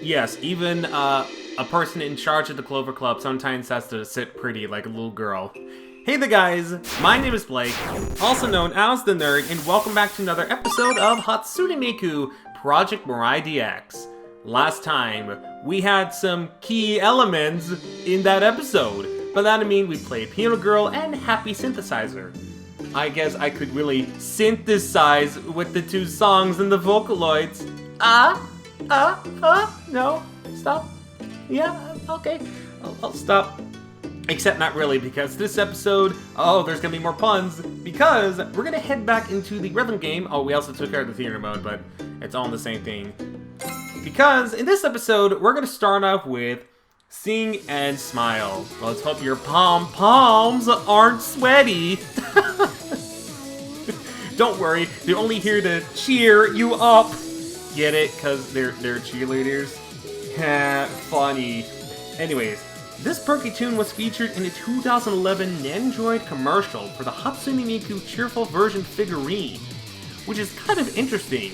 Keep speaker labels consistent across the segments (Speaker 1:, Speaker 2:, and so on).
Speaker 1: Yes, even a person in charge of the Clover Club sometimes has to sit pretty like a little girl. Hey there guys, my name is Blake, also known as The Nerd, and welcome back to another episode of Hatsune Miku Project Mirai DX. Last time, we had some key elements in that episode. By that I mean we played Piano Girl and Happy Synthesizer. I guess I could really synthesize with the two songs and the Vocaloids. No, stop. Yeah, okay, I'll stop. Except not really, because this episode, there's gonna be more puns, because we're gonna head back into the rhythm game. Oh, we also took care of the theater mode, but it's all in the same thing. Because in this episode, we're gonna start off with Sing and Smile. Let's hope your pom-poms aren't sweaty. Don't worry, they're only here to cheer you up. Get it? Because they're cheerleaders? Funny. Anyways, this perky tune was featured in a 2011 Nandroid commercial for the Hatsune Miku Cheerful Version figurine, which is kind of interesting,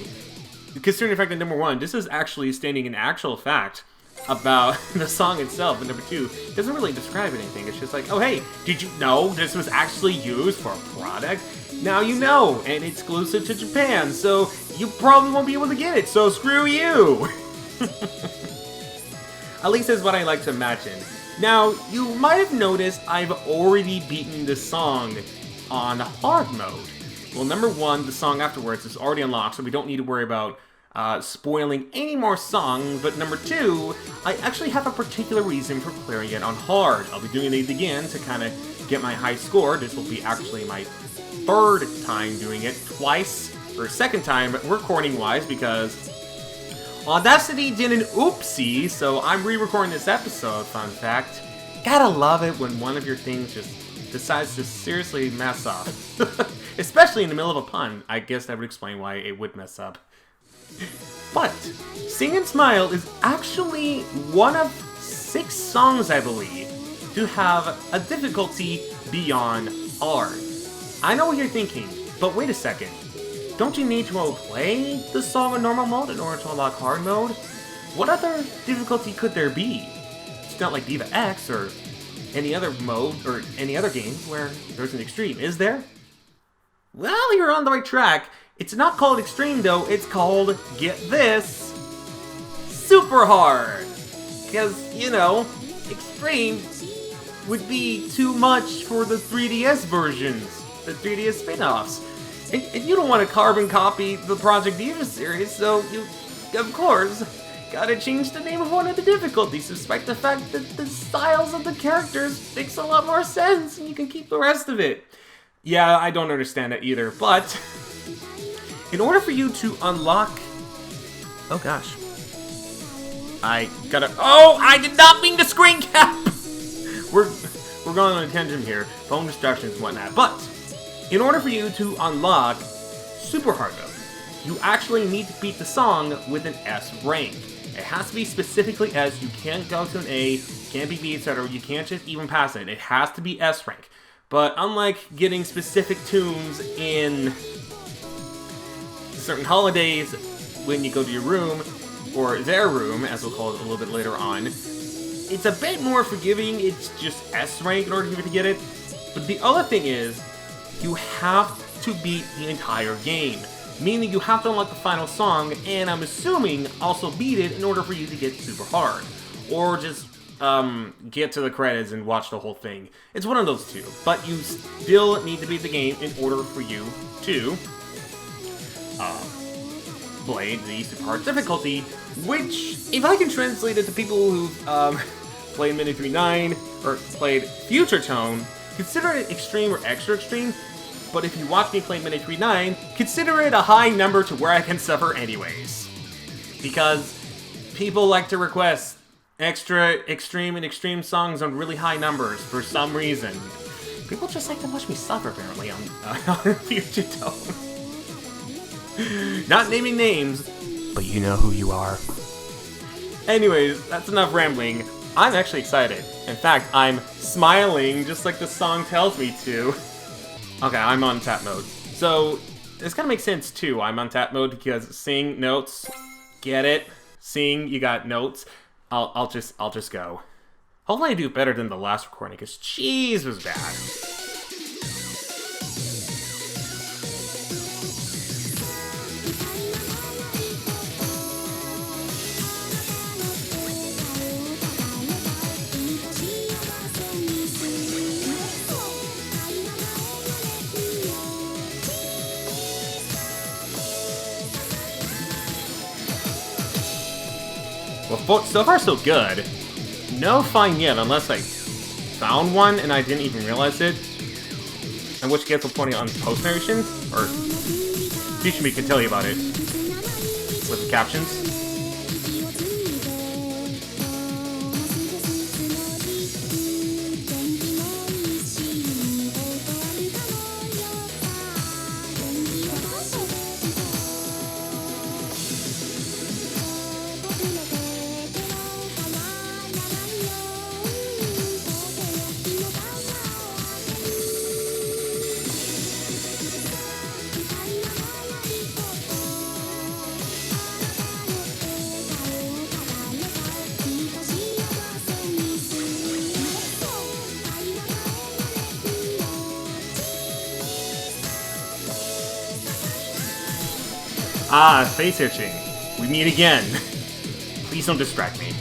Speaker 1: considering the fact that number one, this is actually stating an actual fact about the song itself, and number two, it doesn't really describe anything. It's just like, oh hey, did you know this was actually used for a product? Now you know, and it's exclusive to Japan, so you probably won't be able to get it, so screw you! At least that's what I like to imagine. Now, you might have noticed I've already beaten this song on hard mode. Well, number one, the song afterwards is already unlocked, so we don't need to worry about spoiling any more songs, but number two, I actually have a particular reason for clearing it on hard. I'll be doing it again to kind of get my high score. This will be actually my third time doing it, twice, or second time recording-wise, because Audacity did an oopsie, so I'm re-recording this episode, fun fact. Gotta love it when one of your things just decides to seriously mess up. Especially in the middle of a pun. I guess that would explain why it would mess up. But, Sing and Smile is actually one of 6 songs, I believe, to have a difficulty beyond hard. I know what you're thinking, but wait a second. Don't you need to play the song in normal mode in order to unlock hard mode? What other difficulty could there be? It's not like Diva X or any other mode or any other game where there's an extreme, is there? Well, you're on the right track. It's not called extreme though, it's called, get this, super hard. Because, you know, extreme would be too much for the 3DS versions, the 3DS spin-offs. And you don't want to carbon copy the Project Diva series, so you, of course, gotta change the name of one of the difficulties, despite the fact that the styles of the characters makes a lot more sense, and you can keep the rest of it. Yeah, I don't understand that either, but in order for you to unlock... Oh gosh. I did not mean to screen cap! We're going on a tangent here, phone distractions and whatnot, but in order for you to unlock Super Hard Mode, you actually need to beat the song with an S rank. It has to be specifically S, you can't go to an A, can't be B, etc. You can't just even pass it. It has to be S rank. But unlike getting specific tunes in certain holidays when you go to your room, or their room, as we'll call it a little bit later on, it's a bit more forgiving, it's just S rank in order for you to get it. But the other thing is, you have to beat the entire game, meaning you have to unlock the final song, and I'm assuming also beat it in order for you to get super hard, or just get to the credits and watch the whole thing. It's one of those two, but you still need to beat the game in order for you to play the super hard difficulty, which, if I can translate it to people who've played Mini 3.9 or played Future Tone, consider it extreme or extra extreme, but if you watch me play Mini 3.9, consider it a high number to where I can suffer anyways. Because people like to request extra extreme and extreme songs on really high numbers for some reason. People just like to watch me suffer, apparently, on Future Tone. Not naming names, but you know who you are. Anyways, that's enough rambling. I'm actually excited. In fact, I'm smiling just like the song tells me to. Okay, I'm on tap mode. So, this kind of makes sense too. I'm on tap mode because sing notes, get it, seeing you got notes, I'll just go. Hopefully I do better than the last recording, because jeez was bad. Well, so far so good. No fine yet, unless I found one and I didn't even realize it. In which case, we'll put it on post narration, or Future Media can tell you about it with the captions. Ah, face itching. We meet again. Please don't distract me.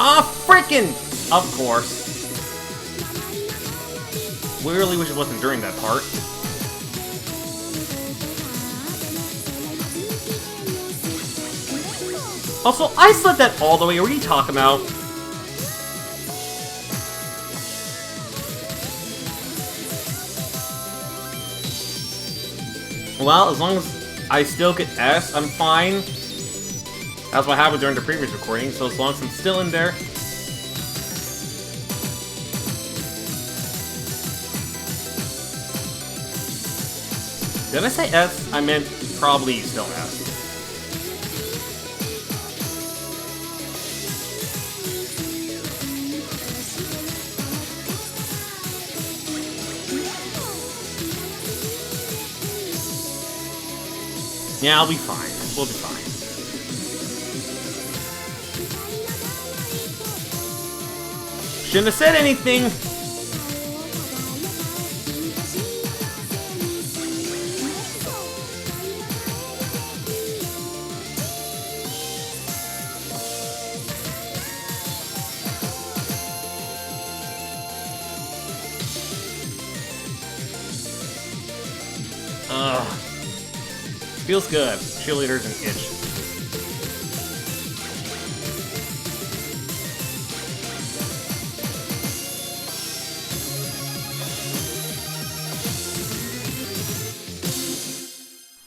Speaker 1: Ah, freaking! Of course. We really wish it wasn't during that part. Also, I slid that all the way. What are you talking about? Well, as long as I still get S, I'm fine. That's what happened during the previous recording, so as long as I'm still in there. Did I say S? I meant probably still S. Yeah, I'll be fine. We'll be fine. Shouldn't have said anything! Ugh. Feels good. Cheerleaders and itch.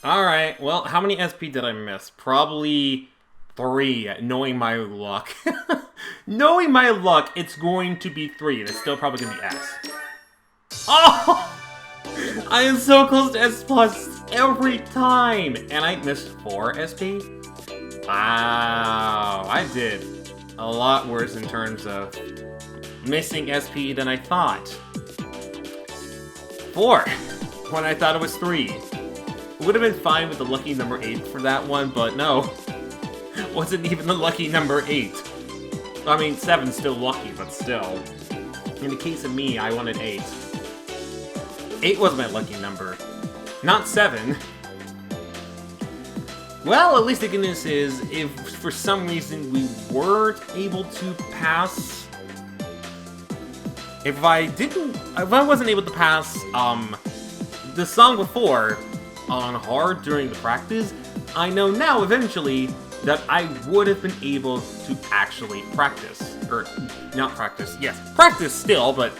Speaker 1: Alright, well, how many SP did I miss? Probably 3, knowing my luck. Knowing my luck, it's going to be 3, and it's still probably going to be S. Oh! I am so close to S plus every time! And I missed 4 SP? Wow, I did a lot worse in terms of missing SP than I thought. 4, when I thought it was 3. Would have been fine with the lucky number 8 for that one, but no. Wasn't even the lucky number 8. I mean, 7's still lucky, but still. In the case of me, I wanted 8. 8 was my lucky number. Not 7. Well, at least the good news is, if for some reason we weren't able to pass... If I wasn't able to pass, the song before... on hard during the practice, I know now eventually that I would have been able to actually practice. Or, not practice, yes, practice still, but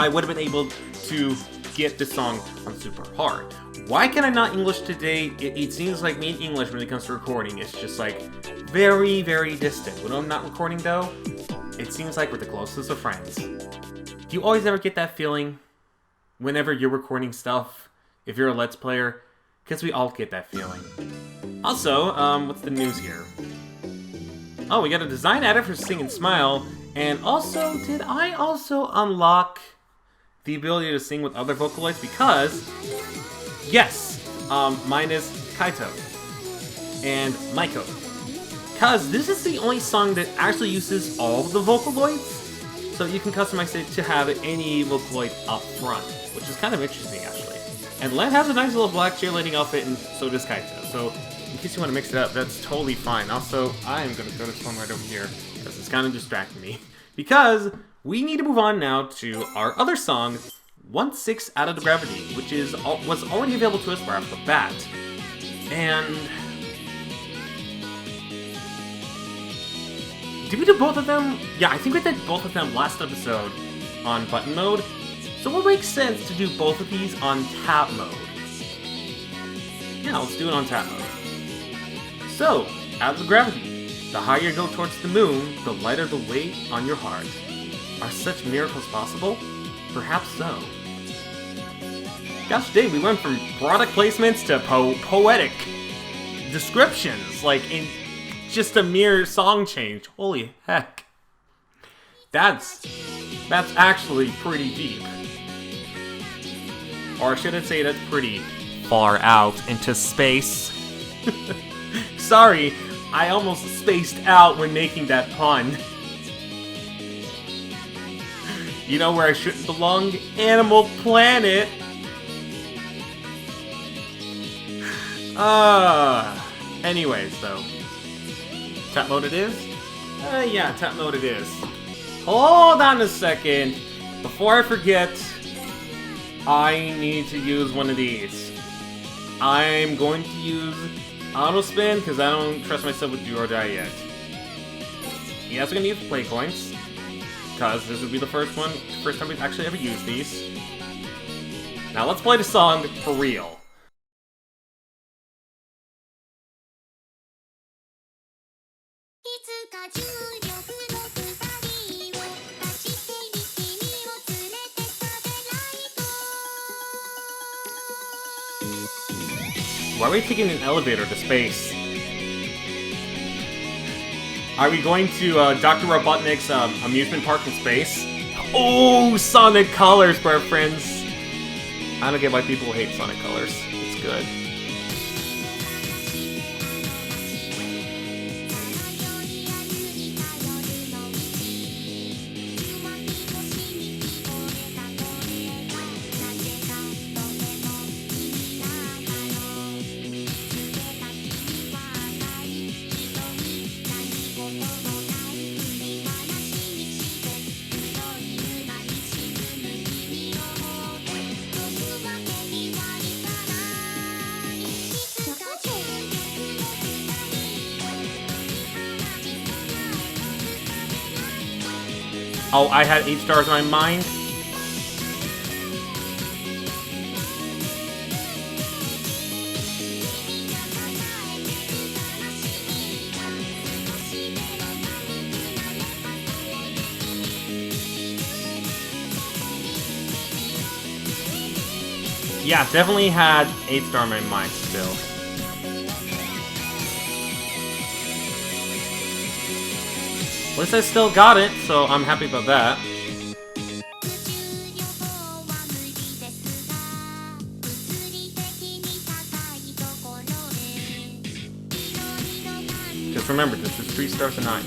Speaker 1: I would have been able to get this song on super hard. Why can I not English today? It seems like me and English when it comes to recording is just like very, very distant. When I'm not recording though, it seems like we're the closest of friends. Do you always ever get that feeling whenever you're recording stuff, if you're a Let's Player? Because we all get that feeling. Also, what's the news here? Oh, we got a design edit for Sing and Smile, and also, did I also unlock the ability to sing with other Vocaloids? Because, yes, mine is Kaito and Maiko. Because this is the only song that actually uses all of the Vocaloids, so you can customize it to have any Vocaloid up front, which is kind of interesting, actually. And Len has a nice little black cheerleading outfit, and so does Kaito. So, in case you want to mix it up, that's totally fine. Also, I am going to throw this phone right over here, because it's kind of distracting me. Because we need to move on now to our other song, 1/6 Out of the Gravity, which was already available to us right off the bat. And did we do both of them? Yeah, I think we did both of them last episode on button mode. So what makes sense to do both of these on tap mode? Yeah, let's do it on tap mode. So, Out of the Gravity. The higher you go towards the moon, the lighter the weight on your heart. Are such miracles possible? Perhaps so. Gosh dang, we went from product placements to poetic descriptions, like in just a mere song change. Holy heck. That's actually pretty deep. Or should I say that's pretty far out into space. Sorry, I almost spaced out when making that pun. You know where I shouldn't belong? Animal Planet! Anyways, though. Tap mode it is? Yeah, tap mode it is. Hold on a second. Before I forget, I need to use one of these. I'm going to use Auto Spin because I don't trust myself with Do or Die yet. Yes, I'm going to use play coins because this would be the first time we've actually ever used these. Now let's play the song for real. Why are we taking an elevator to space? Are we going to Dr. Robotnik's amusement park in space? Oh, Sonic Colors, my friends! I don't get why people hate Sonic Colors. It's good. Oh, I had 8 stars in my mind? Yeah, definitely had 8 star in my mind still. At least I still got it, so I'm happy about that. Just remember, this is 3 stars and 9.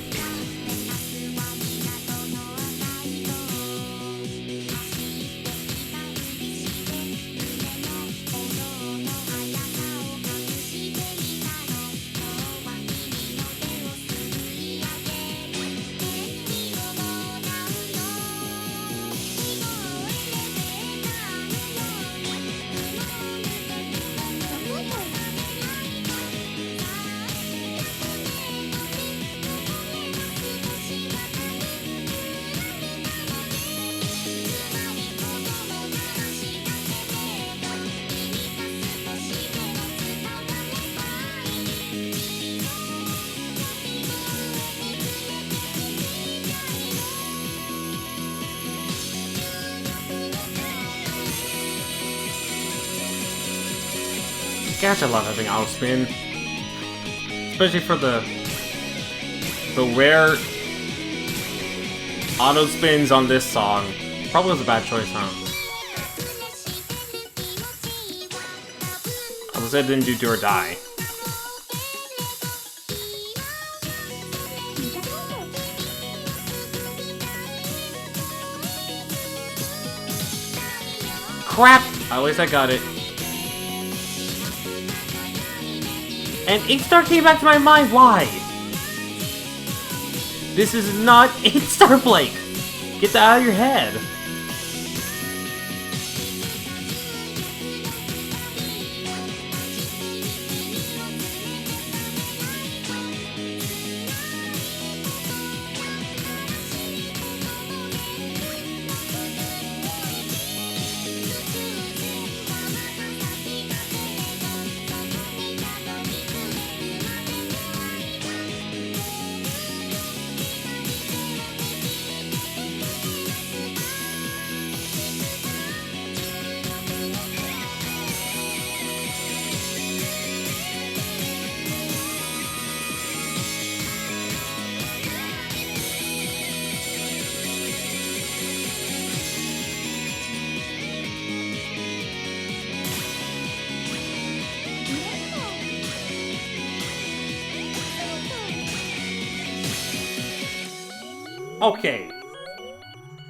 Speaker 1: Gosh, I love having auto spin. Especially for the rare auto spins on this song. Probably was a bad choice, huh? I was I didn't do or die. Crap! At least I got it. And 8-star came back to my mind. Why? This is not 8-star, Blake! Get that out of your head. Okay,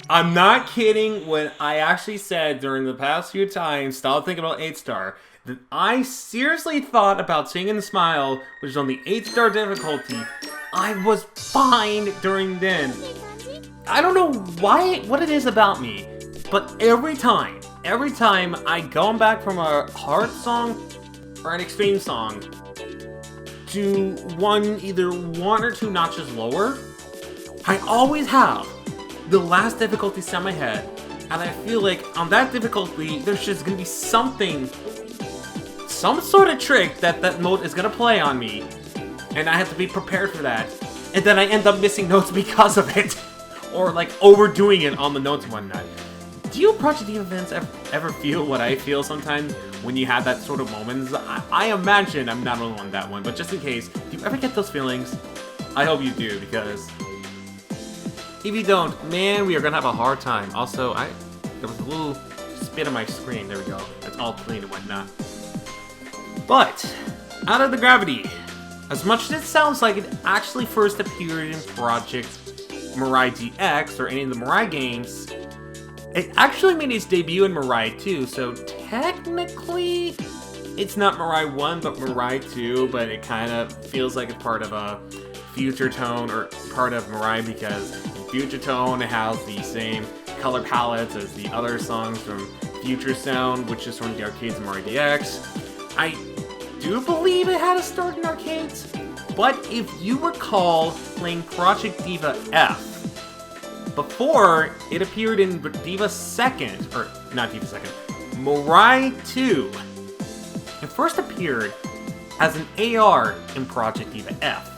Speaker 1: I'm not kidding when I actually said during the past few times, stop thinking about 8-star, that I seriously thought about Sing and Smile, which is on the 8-star difficulty. I was fine during then. I don't know what it is about me, but every time I go back from a hard song or an extreme song to either one or two notches lower, I always have the last difficulty set in my head, and I feel like on that difficulty, there's just gonna be some sort of trick that mode is gonna play on me, and I have to be prepared for that, and then I end up missing notes because of it, or like overdoing it on the notes and whatnot. Do you Project Diva fans ever feel what I feel sometimes when you have that sort of moments? I imagine I'm not alone on that one, but just in case, do you ever get those feelings? I hope you do, because if you don't, man, we are gonna have a hard time. Also, there was a little spit on my screen. There we go. It's all clean and whatnot. But, Out of the Gravity. As much as it sounds like it actually first appeared in Project Mirai DX, or any of the Mirai games, it actually made its debut in Mirai 2, so technically, it's not Mirai 1, but Mirai 2, but it kind of feels like it's part of a Future Tone, or part of Mirai, because Future Tone has the same color palettes as the other songs from Future Sound, which is from the arcades of Mirai DX. I do believe it had a start in arcades, but if you recall playing Project Diva F, before it appeared in Diva 2nd, or not Diva 2nd, Mirai 2, it first appeared as an AR in Project Diva F.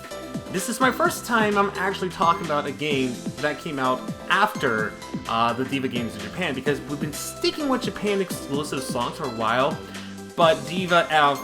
Speaker 1: This is my first time I'm actually talking about a game that came out after the Diva games in Japan, because we've been sticking with Japan exclusive songs for a while, but Diva F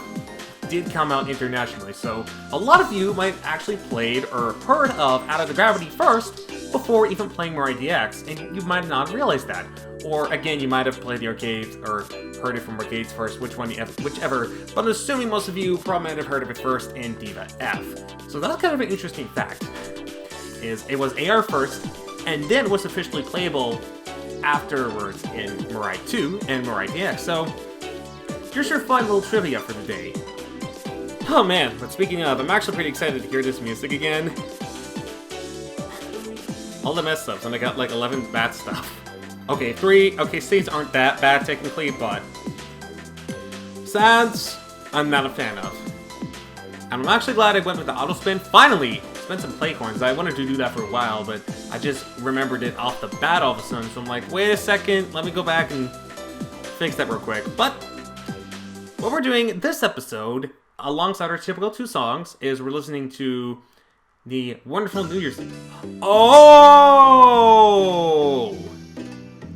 Speaker 1: did come out internationally, so a lot of you might have actually played or heard of Out of the Gravity first before even playing Mirai DX, and you might not realize that. Or again, you might have played the arcades or heard it from arcades first, whichever, but I'm assuming most of you probably might have heard of it first in Diva F. So that's kind of an interesting fact, is it was AR first, and then was officially playable afterwards in Mirai 2 and Mirai DX. So here's your fun little trivia for the day. Oh man, but speaking of, I'm actually pretty excited to hear this music again. All the mess ups, and I got like 11 bad stuff. Okay, 3 states aren't that bad technically, but sads, I'm not a fan of. And I'm actually glad I went with the auto spin. Finally, spent some play coins. I wanted to do that for a while, but I just remembered it off the bat all of a sudden. So I'm like, wait a second, let me go back and fix that real quick. But what we're doing this episode, alongside our typical 2 songs, is we're listening to the wonderful New Year's Eve. Oh!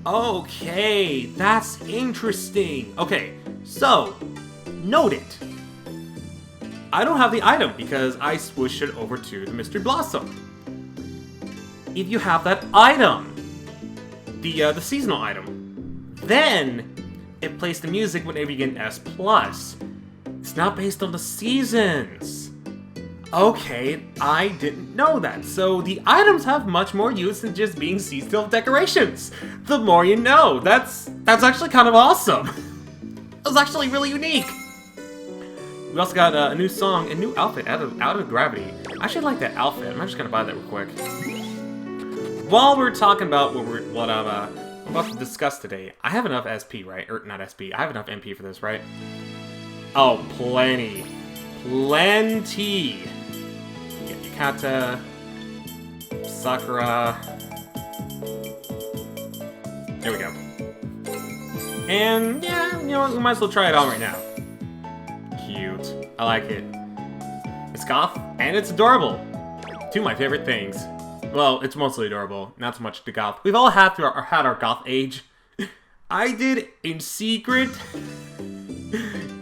Speaker 1: Okay, that's interesting. Okay, so, note it. I don't have the item because I switched it over to the Mystery Blossom. If you have that item, the seasonal item, then it plays the music whenever you get an S+. It's not based on the seasons. Okay, I didn't know that. So the items have much more use than just being seasonal decorations. The more you know. That's actually kind of awesome. It was actually really unique. We also got a new song, a new outfit, Out of Gravity. I actually like that outfit. I'm just gonna buy that real quick. While we're talking about what I'm about to discuss today, I have enough SP, right? Or not SP. I have enough MP for this, right? Oh, plenty. Plenty. Yeah, Yukata, Sakura. There we go. And yeah, you know what? We might as well try it on right now. Cute. I like it. It's goth and it's adorable. Two of my favorite things. Well, it's mostly adorable, not so much the goth. We've all had our goth age. I did in secret.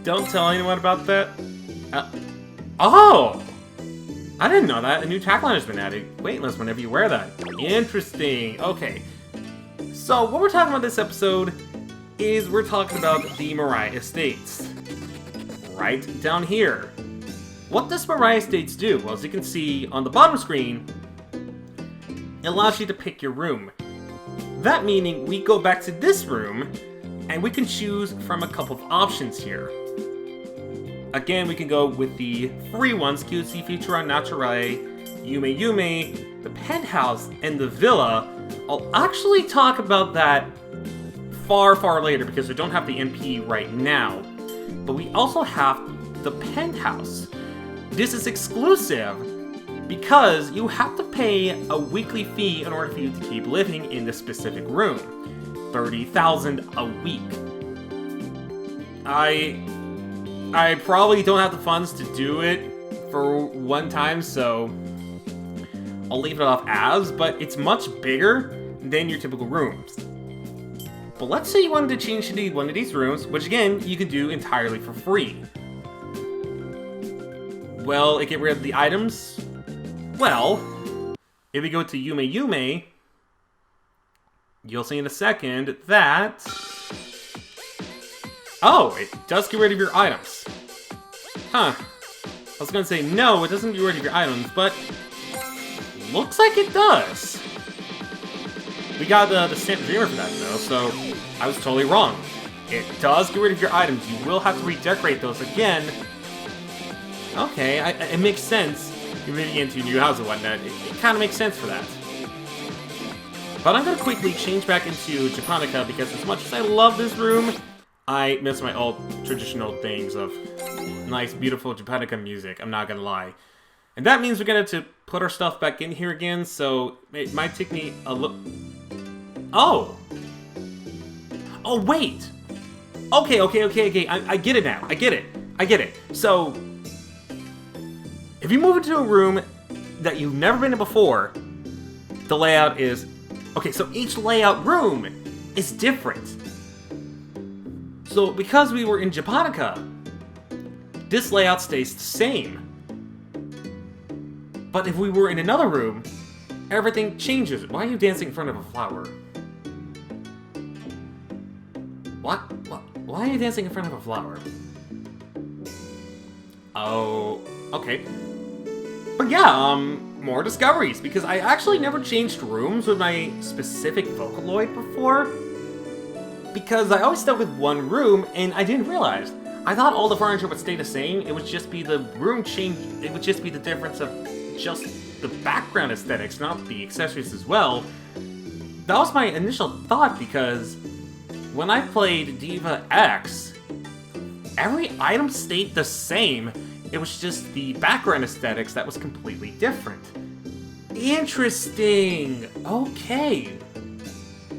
Speaker 1: Don't tell anyone about that. Oh! I didn't know that. A new tagline has been added. Weightless whenever you wear that. Interesting. Okay. So, what we're talking about this episode is we're talking about the Mirai Estates. Right down here. What does Mirai Estates do? Well, as you can see on the bottom screen, it allows you to pick your room. That meaning we go back to this room and we can choose from a couple of options here. Again, we can go with the free ones, QC Futura Naturae, Yume Yume, the penthouse, and the villa. I'll actually talk about that far later because we don't have the MP right now. But we also have the penthouse. This is exclusive because you have to pay a weekly fee in order for you to keep living in this specific room. 30,000 a week. I probably don't have the funds to do it for one time, so I'll leave it off as, but it's much bigger than your typical rooms. But let's say you wanted to change to one of these rooms, which again, you can do entirely for free. Will it get rid of the items? Well, if we go to Yume Yume, you'll see in a second that... Oh, it does get rid of your items. Huh. I was gonna say, no, it doesn't get rid of your items, but... looks like it does. We got the Stamp Dreamer for that, though, so I was totally wrong. It does get rid of your items. You will have to redecorate those again. Okay, it makes sense. You're moving into a new house and whatnot. It kind of makes sense for that. But I'm going to quickly change back into Japonica because as much as I love this room, I miss my old traditional things of nice, beautiful Japonica music. I'm not going to lie. And that means we're going to put our stuff back in here again, so it might take me a look. Oh! Oh, wait! Okay. I get it now. I get it. So, if you move into a room that you've never been in before, the layout is... Okay, so each layout room is different. So, because we were in Japonica, this layout stays the same. But if we were in another room, everything changes. Why are you dancing in front of a flower? What? Why are you dancing in front of a flower? Oh, okay. But yeah, more discoveries, because I actually never changed rooms with my specific Vocaloid before. Because I always stuck with one room, and I didn't realize. I thought all the furniture would stay the same, it would just be the room change, it would just be the difference of just the background aesthetics, not the accessories as well. That was my initial thought, because when I played Diva X, every item stayed the same. It was just the background aesthetics that was completely different. Interesting! Okay.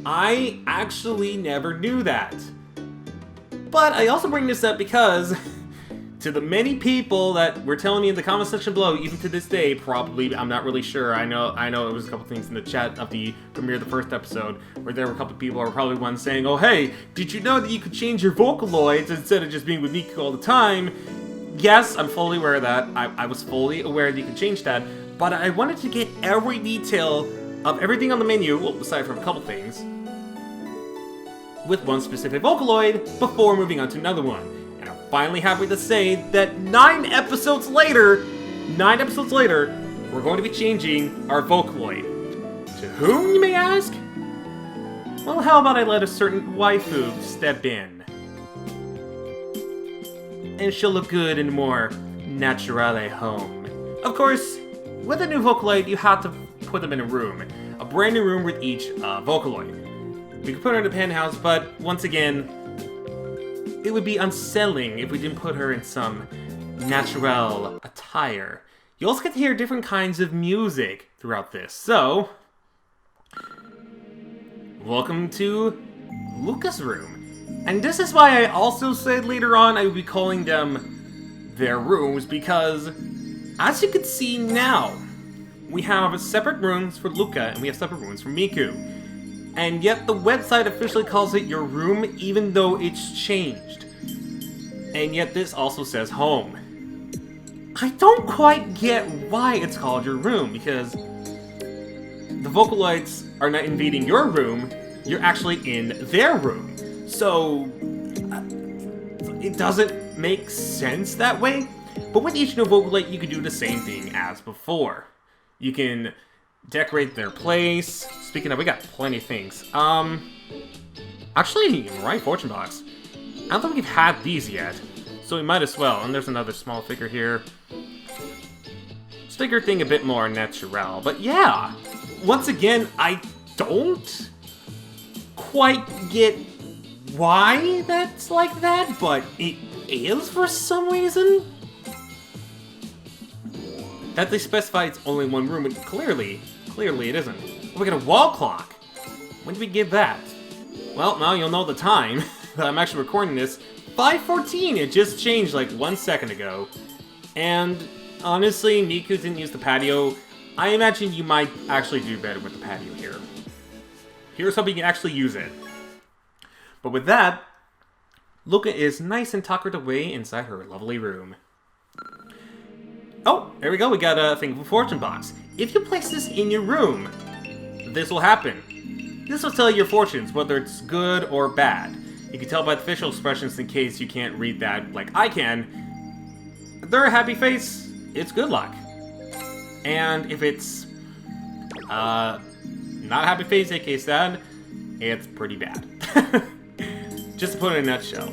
Speaker 1: I actually never knew that. But I also bring this up because to the many people that were telling me in the comment section below, even to this day, probably, I'm not really sure, I know it was a couple things in the chat of the premiere of the first episode, where there were a couple people, or probably one saying, oh hey, did you know that you could change your Vocaloids instead of just being with Miku all the time? yes, I'm fully aware of that. I was fully aware that you can change that, but I wanted to get every detail of everything on the menu, well, aside from a couple things, with one specific Vocaloid before moving on to another one. And I'm finally happy to say that 9 episodes later, we're going to be changing our Vocaloid. To whom, you may ask? Well, how about I let a certain waifu step in? And she'll look good in a more naturale home. Of course, with a new Vocaloid, you have to put them in a room. A brand new room with each Vocaloid. We could put her in the penthouse, but once again, it would be unsettling if we didn't put her in some natural attire. You also get to hear different kinds of music throughout this, so welcome to Luca's room. And this is why I also said later on I would be calling them their rooms, because as you can see now, we have separate rooms for Luca and we have separate rooms for Miku. And yet the website officially calls it your room even though it's changed. And yet this also says home. I don't quite get why it's called your room, because the Vocaloids are not invading your room, you're actually in their room. So, it doesn't make sense that way. But with each new Vocaloid, you can do the same thing as before. You can decorate their place. Speaking of, we got plenty of things. Actually, Mirai Fortune Box. I don't think we've had these yet, so we might as well. And there's another small figure here. Sticker thing a bit more natural, but yeah. Once again, I don't quite get why that's like that, but it is for some reason. That they specify it's only one room, and clearly it isn't. Oh, we got a wall clock. When did we get that? Well, now you'll know the time that I'm actually recording this. 5:14, it just changed like 1 second ago. And honestly, Miku didn't use the patio. I imagine you might actually do better with the patio here. Here's hoping you can actually use it. But with that, Luca is nice and tuckered away inside her lovely room. Oh, there we go, we got a thing of a fortune box. If you place this in your room, this will happen. This will tell you your fortunes, whether it's good or bad. You can tell by the facial expressions in case you can't read that like I can. If they're a happy face, it's good luck. And if it's not a happy face, aka sad, it's pretty bad. Just to put it in a nutshell.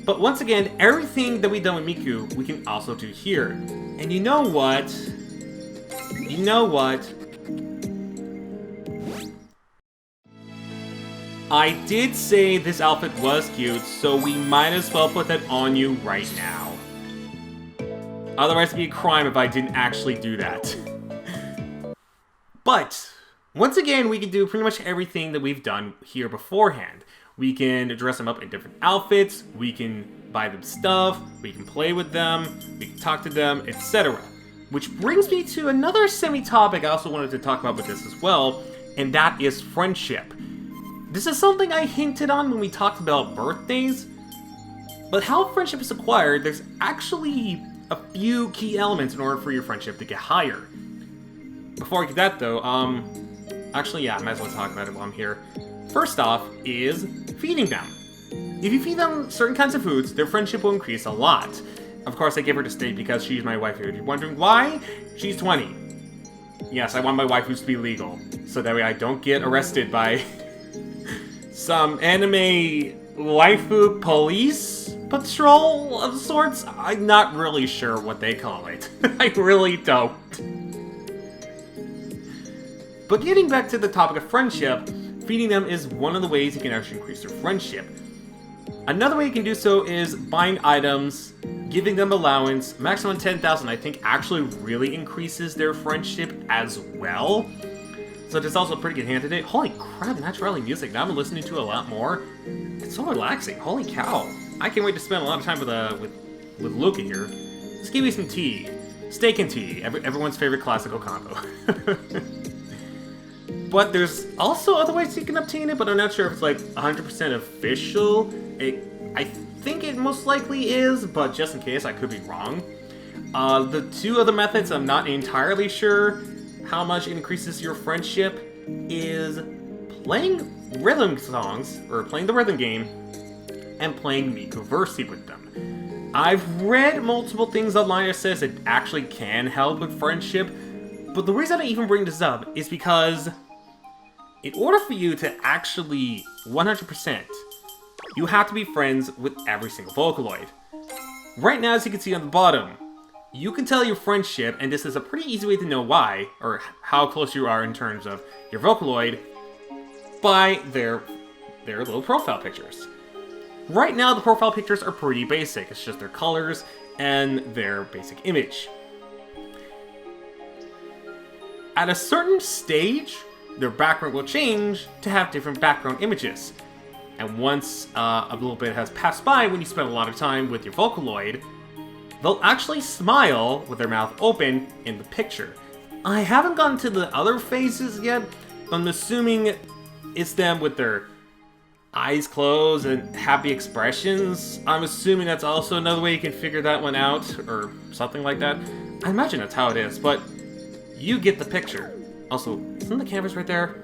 Speaker 1: But once again, everything that we've done with Miku, we can also do here. And you know what? I did say this outfit was cute, so we might as well put that on you right now. Otherwise it'd be a crime if I didn't actually do that. But, once again, we can do pretty much everything that we've done here beforehand. We can dress them up in different outfits, we can buy them stuff, we can play with them, we can talk to them, etc. Which brings me to another semi-topic I also wanted to talk about with this as well, and that is friendship. This is something I hinted on when we talked about birthdays, but how friendship is acquired, there's actually a few key elements in order for your friendship to get higher. Before I get that though, actually yeah, I might as well talk about it while I'm here. First off is feeding them. If you feed them certain kinds of foods, their friendship will increase a lot. Of course, I give her to state because she's my wife here. If you're wondering why, she's 20. Yes, I want my waifus to be legal, so that way I don't get arrested by some anime waifu police patrol of sorts. I'm not really sure what they call it. I really don't. But getting back to the topic of friendship, feeding them is one of the ways you can actually increase their friendship. Another way you can do so is buying items, giving them allowance. Maximum 10,000 I think actually really increases their friendship as well. So there's also a pretty good hand today. Holy crap, Naturally music, now I'm listening to a lot more. It's so relaxing, holy cow. I can't wait to spend a lot of time with Luca here. Let's give me some tea. Steak and tea, everyone's favorite classical combo. But there's also other ways you can obtain it, but I'm not sure if it's like 100% official. I think it most likely is, but just in case, I could be wrong. The two other methods, I'm not entirely sure how much it increases your friendship, is playing rhythm songs, or playing the rhythm game, and playing Mikuversy with them. I've read multiple things online that says it actually can help with friendship, but the reason I even bring this up is because in order for you to actually 100%, you have to be friends with every single Vocaloid. Right now, as you can see on the bottom, you can tell your friendship, and this is a pretty easy way to know why, or how close you are in terms of your Vocaloid, by their little profile pictures. Right now, the profile pictures are pretty basic. It's just their colors and their basic image. At a certain stage, their background will change to have different background images. And once a little bit has passed by, when you spend a lot of time with your Vocaloid, they'll actually smile with their mouth open in the picture. I haven't gotten to the other phases yet, but I'm assuming it's them with their eyes closed and happy expressions. I'm assuming that's also another way you can figure that one out, or something like that. I imagine that's how it is, but you get the picture. Also, isn't the canvas right there?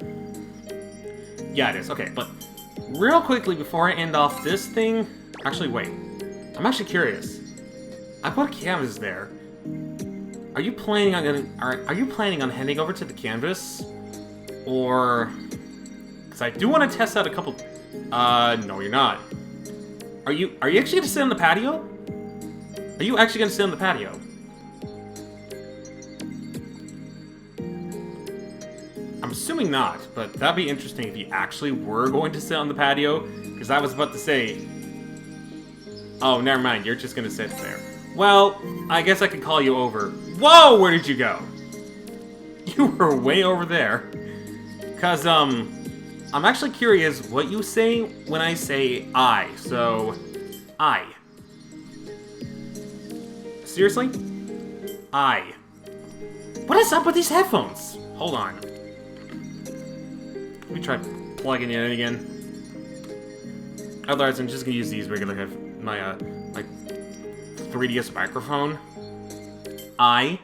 Speaker 1: Yeah, it is. Okay, but real quickly before I end off this thing... Actually, wait. I'm actually curious. I put a canvas there. Are you planning on heading over to the canvas? Or... Because I do want to test out a couple... no, you're not. Are you actually gonna sit on the patio? Are you actually gonna sit on the patio? I'm assuming not, but that'd be interesting if you actually were going to sit on the patio, because I was about to say... Oh, never mind, you're just gonna sit there. Well, I guess I can call you over. Whoa, where did you go? You were way over there. Because, I'm actually curious what you say when I say I. So, I. Seriously? I. What is up with these headphones? Hold on. Let me try plugging it in again. Otherwise, I'm just gonna use these regular my 3DS microphone. I.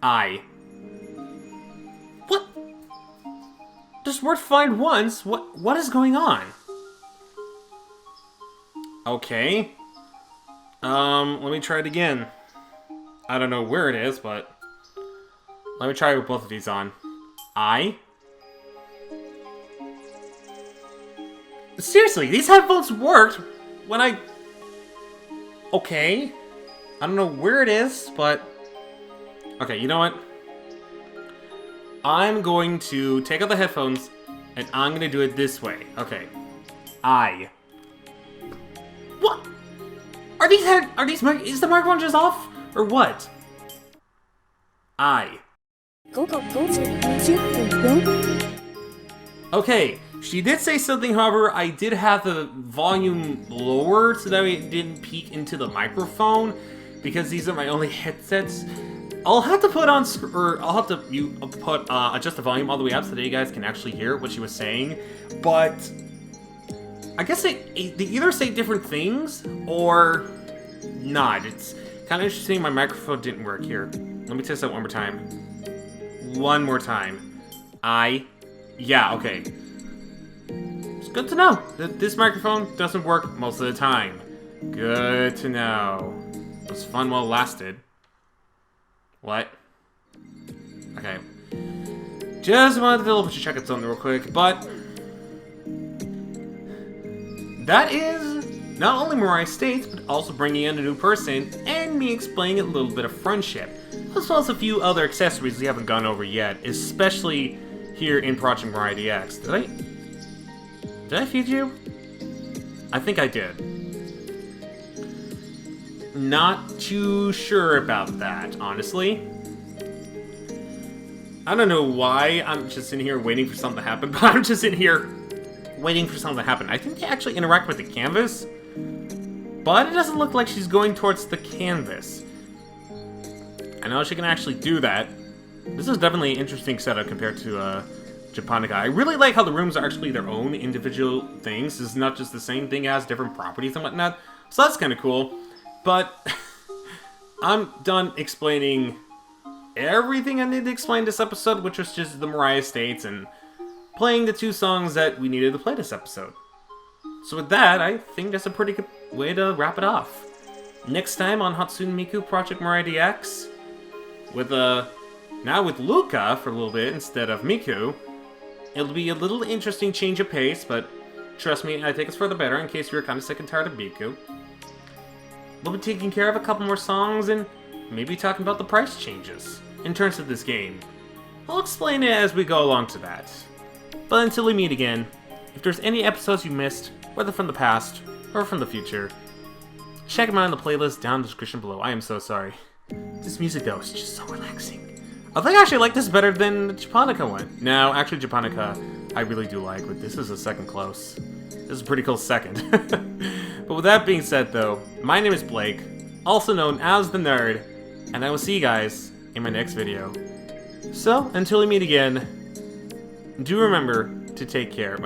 Speaker 1: I. What? This word find once? What is going on? Okay. Let me try it again. I don't know where it is, but let me try with both of these on. I. Seriously, these headphones worked when I... Okay. I don't know where it is, but... Okay, you know what? I'm going to take out the headphones, and I'm going to do it this way. Okay. I. What? Is the microphone just off? Or what? I. Okay, she did say something, however, I did have the volume lowered so that it didn't peek into the microphone, because these are my only headsets. I'll have to put on, or I'll have to adjust the volume all the way up so that you guys can actually hear what she was saying. But I guess they either say different things or not. It's kind of interesting. My microphone didn't work here. Let me test that one more time. One more time. Yeah, okay. It's good to know that this microphone doesn't work most of the time. Good to know. It was fun while it lasted. What? Okay. Just wanted to double check out something real quick, but... That is not only Mirai States, but also bringing in a new person, and me explaining a little bit of friendship, as well as a few other accessories we haven't gone over yet, especially here in Project Mirai DX. Did I feed you? I think I did. Not too sure about that, honestly. I don't know why I'm just in here waiting for something to happen, but I'm just in here waiting for something to happen. I think they actually interact with the canvas, but it doesn't look like she's going towards the canvas. I know she can actually do that. This is definitely an interesting setup compared to Japonica. I really like how the rooms are actually their own individual things. It's not just the same thing, as different properties and whatnot. So that's kind of cool. But I'm done explaining everything I need to explain this episode, which was just the Mirai estates and playing the 2 songs that we needed to play this episode. So with that, I think that's a pretty good way to wrap it off. Next time on Hatsune Miku Project Mirai DX, now with Luca for a little bit instead of Miku, it'll be a little interesting change of pace, but trust me, I think it's for the better in case you're kind of sick and tired of Miku. We'll be taking care of a couple more songs and maybe talking about the price changes in terms of this game. I'll explain it as we go along to that. But until we meet again, if there's any episodes you missed, whether from the past or from the future, check them out in the playlist down in the description below. I am so sorry. This music though is just so relaxing. I think I actually like this better than the Japonica one. No, actually Japonica I really do like, but this is a second close. This is a pretty close second. But with that being said though, my name is Blake, also known as The Nerd, and I will see you guys in my next video. So, until we meet again, do remember to take care.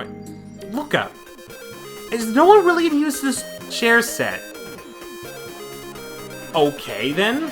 Speaker 1: Look up. Is no one really gonna use this chair set? Okay then.